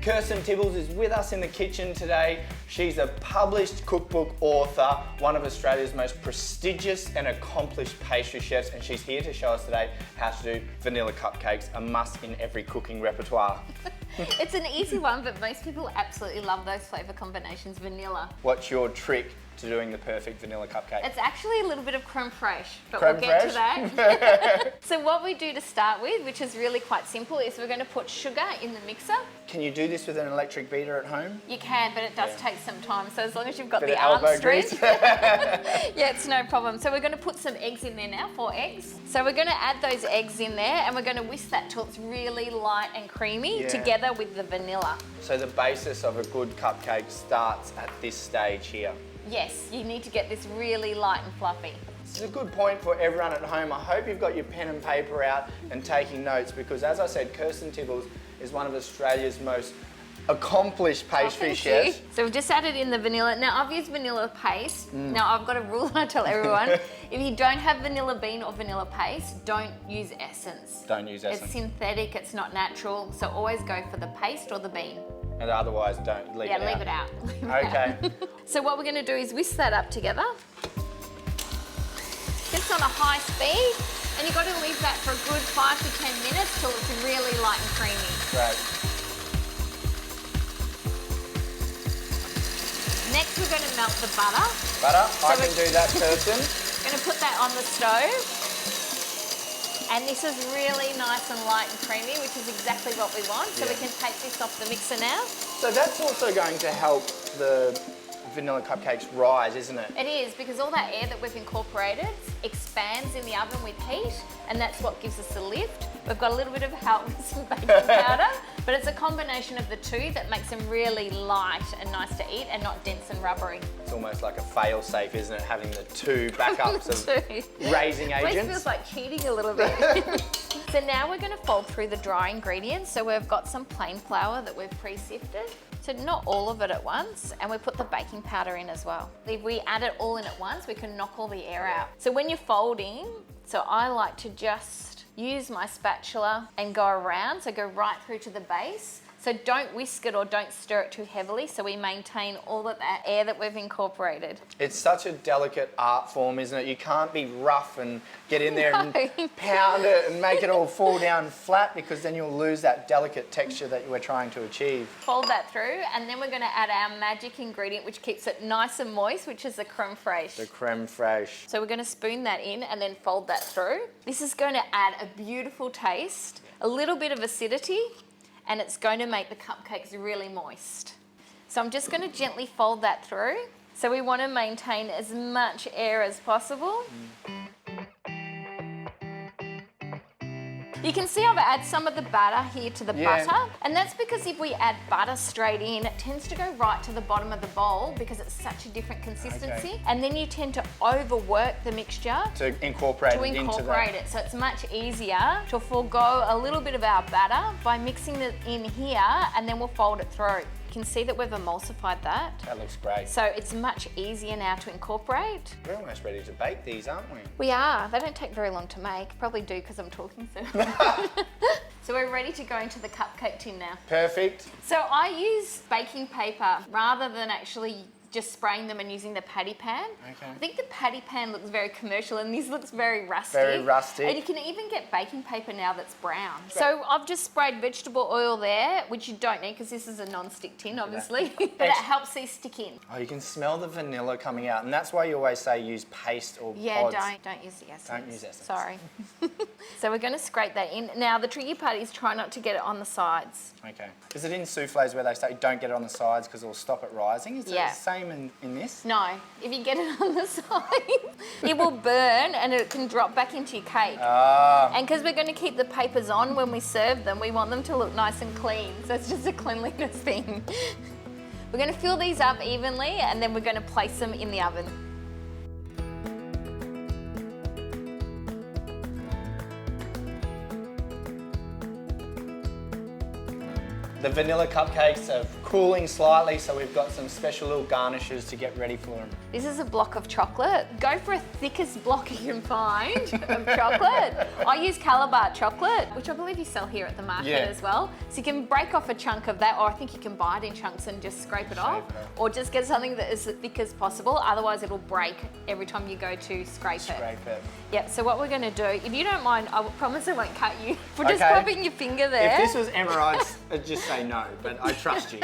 Kirsten Tibballs is with us in the kitchen today. She's a published cookbook author, one of Australia's most prestigious and accomplished pastry chefs, and she's here to show us today how to do vanilla cupcakes, a must in every cooking repertoire. It's an easy one, but most people absolutely love those flavour combinations, vanilla. What's your trick to doing the perfect vanilla cupcake? It's actually a little bit of creme fraiche, but Creme we'll get to fraiche? that. So what we do to start with, which is really quite simple, is we're going to put sugar in the mixer. Can you do this with an electric beater at home? You can, but it does take some time. So as long as you've got Bit the of arm elbow strength, grease. yeah, it's no problem. So we're going to put some eggs in there now, 4 eggs. So we're going to add those eggs in there, and we're going to whisk that till it's really light and creamy together with the vanilla. So the basis of a good cupcake starts at this stage here. Yes, you need to get this really light and fluffy. This is a good point for everyone at home. I hope you've got your pen and paper out and taking notes, because as I said, Kirsten Tibballs is one of Australia's most accomplished pastry chefs. So we've just added in the vanilla. Now I've used vanilla paste. Now I've got a rule I tell everyone. If you don't have vanilla bean or vanilla paste, don't use essence. Don't use essence. It's synthetic, it's not natural. So always go for the paste or the bean. And otherwise don't leave it out. Yeah, leave it out. Okay. So what we're going to do is whisk that up together. Just on a high speed. And you've got to leave that for a good 5 to 10 minutes till it's really light and creamy. Great. Next we're going to melt the butter. Butter? I can do that, Kirsten. Going to put that on the stove. And this is really nice and light and creamy, which is exactly what we want. So we can take this off the mixer now. So that's also going to help the vanilla cupcakes rise, isn't it? It is, because all that air that we've incorporated expands in the oven with heat, and that's what gives us the lift. We've got a little bit of help with some baking powder, but it's a combination of the two that makes them really light and nice to eat and not dense and rubbery. It's almost like a fail-safe, isn't it? Having the two backups of raising At least agents. feels like cheating a little bit. So now we're going to fold through the dry ingredients. So we've got some plain flour that we've pre-sifted. So not all of it at once, and we put the baking powder in as well. If we add it all in at once, we can knock all the air out. So when you're folding, so I like to just use my spatula and go around, so go right through to the base. So don't whisk it or don't stir it too heavily, so we maintain all of that air that we've incorporated. It's such a delicate art form, isn't it? You can't be rough and get in there and pound it and make it all fall down flat, because then you'll lose that delicate texture that you were trying to achieve. Fold that through, and then we're going to add our magic ingredient, which keeps it nice and moist, which is the creme fraiche. The creme fraiche. So we're going to spoon that in and then fold that through. This is going to add a beautiful taste, a little bit of acidity, and it's going to make the cupcakes really moist. So I'm just going to gently fold that through. So we want to maintain as much air as possible. You can see I've added some of the batter here to the butter, and that's because if we add butter straight in, it tends to go right to the bottom of the bowl because it's such a different consistency, and then you tend to overwork the mixture To incorporate it into it. So it's much easier to forego a little bit of our batter by mixing it in here, and then we'll fold it through. You can see that we've emulsified that. That looks great. So it's much easier now to incorporate. We're almost ready to bake these, aren't we? We are. They don't take very long to make. Probably do because I'm talking so. So we're ready to go into the cupcake tin now. Perfect. So I use baking paper rather than actually just spraying them and using the patty pan. Okay. I think the patty pan looks very commercial and this looks very rusty. Very rusty. And you can even get baking paper now that's brown. So I've just sprayed vegetable oil there, which you don't need because this is a non-stick tin, obviously. But it helps these stick in. Oh, you can smell the vanilla coming out, and that's why you always say use paste or pods. Don't use the essence. Don't use essence. Sorry. So we're going to scrape that in. Now the tricky part is try not to get it on the sides. Okay. Is it in soufflés where they say don't get it on the sides because it'll stop it rising? Is it the same in this? No. If you get it on the side, it will burn and it can drop back into your cake. Ah. And because we're going to keep the papers on when we serve them, we want them to look nice and clean. So it's just a cleanliness thing. We're going to fill these up evenly and then we're going to place them in the oven. The vanilla cupcakes are cooling slightly, so we've got some special little garnishes to get ready for them. This is a block of chocolate. Go for a thickest block you can find of chocolate. I use Calabar chocolate, which I believe you sell here at the market as well. So you can break off a chunk of that, or I think you can buy it in chunks and just scrape it off. Or just get something that is as thick as possible, otherwise it'll break every time you go to scrape it. Yep, so what we're gonna do, if you don't mind, I promise I won't cut you for just popping your finger there. If this was Emma, I'd just say no, but I trust you.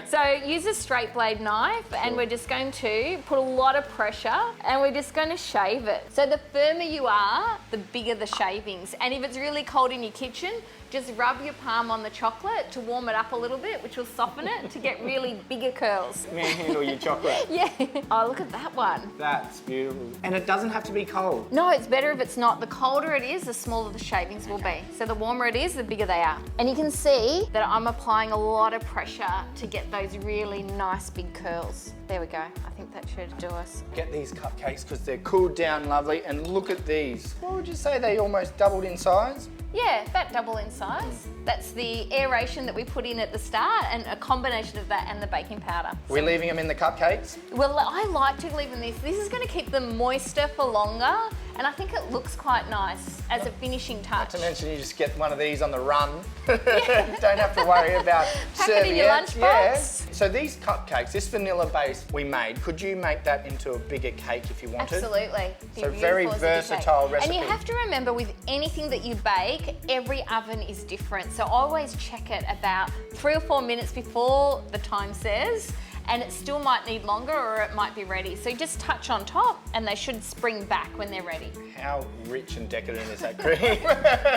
So use a straight blade knife and we're just going to put a lot of pressure and we're just going to shave it. So the firmer you are, the bigger the shavings. And if it's really cold in your kitchen, just rub your palm on the chocolate to warm it up a little bit, which will soften it to get really bigger curls. Manhandle your chocolate. Yeah. Oh, look at that one. That's beautiful. And it doesn't have to be cold. No, it's better if it's not. The colder it is, the smaller the shavings will be. So the warmer it is, the bigger they are. And you can see that I'm applying a lot of pressure to get those really nice big curls. There we go. I think that should do us. Get these cupcakes because they're cooled down lovely, and look at these. What would you say, they almost doubled in size? Yeah, about double in size. That's the aeration that we put in at the start and a combination of that and the baking powder. We're leaving them in the cupcakes? Well, I like to leave them this. This is going to keep them moister for longer, and I think it looks quite nice as a finishing touch. Not to mention you just get one of these on the run. Don't have to worry about Pack it in your lunchbox. So these cupcakes, this vanilla base we made, could you make that into a bigger cake if you wanted? Absolutely. So very versatile recipe. And you have to remember with anything that you bake, every oven is different. So always check it about 3 or 4 minutes before the time says, and it still might need longer or it might be ready. So just touch on top and they should spring back when they're ready. How rich and decadent is that cream?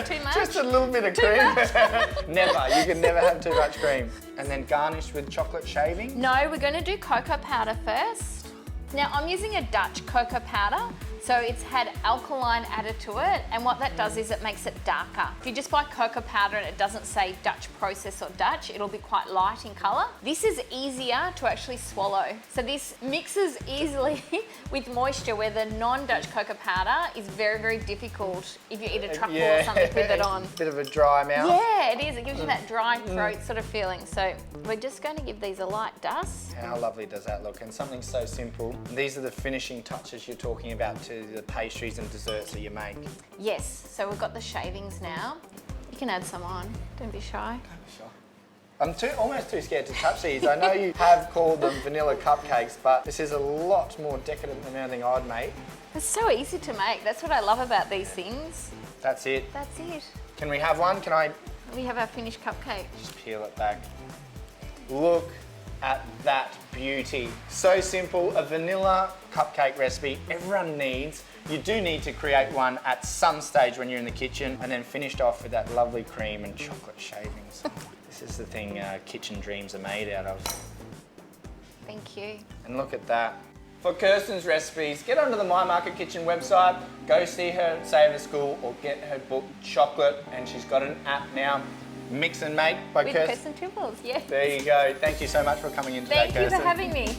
Too much? Just a little bit of cream. Never, you can never have too much cream. And then garnish with chocolate shaving? No, we're going to do cocoa powder first. Now I'm using a Dutch cocoa powder. So it's had alkaline added to it, and what that does is it makes it darker. If you just buy cocoa powder and it doesn't say Dutch process or Dutch, it'll be quite light in colour. This is easier to actually swallow. So this mixes easily with moisture, where the non-Dutch cocoa powder is very, very difficult if you eat a truffle or something with it on. Bit of a dry mouth. Yeah, it is. It gives you that dry throat sort of feeling. So we're just going to give these a light dust. How lovely does that look? And something so simple. These are the finishing touches you're talking about to the pastries and desserts that you make. Yes, so we've got the shavings now. You can add some on, don't be shy. I'm almost too scared to touch these. I know you have called them vanilla cupcakes, but this is a lot more decadent than anything I'd make. It's so easy to make. That's what I love about these things. That's it. That's it. Can we have one? Can I? We have our finished cupcake. Just peel it back. Look at that beauty. So simple, a vanilla cupcake recipe everyone needs. You do need to create one at some stage when you're in the kitchen, and then finished off with that lovely cream and chocolate shavings. This is the thing kitchen dreams are made out of. Thank you. And look at that. For Kirsten's recipes, get onto the My Market Kitchen website, go see her at Saver School, or get her book Chocolate, and she's got an app now, Mix and Make by With Kirsten Tibballs, yeah. There you go. Thank you so much for coming in today, Thank you Kirsten. for having me.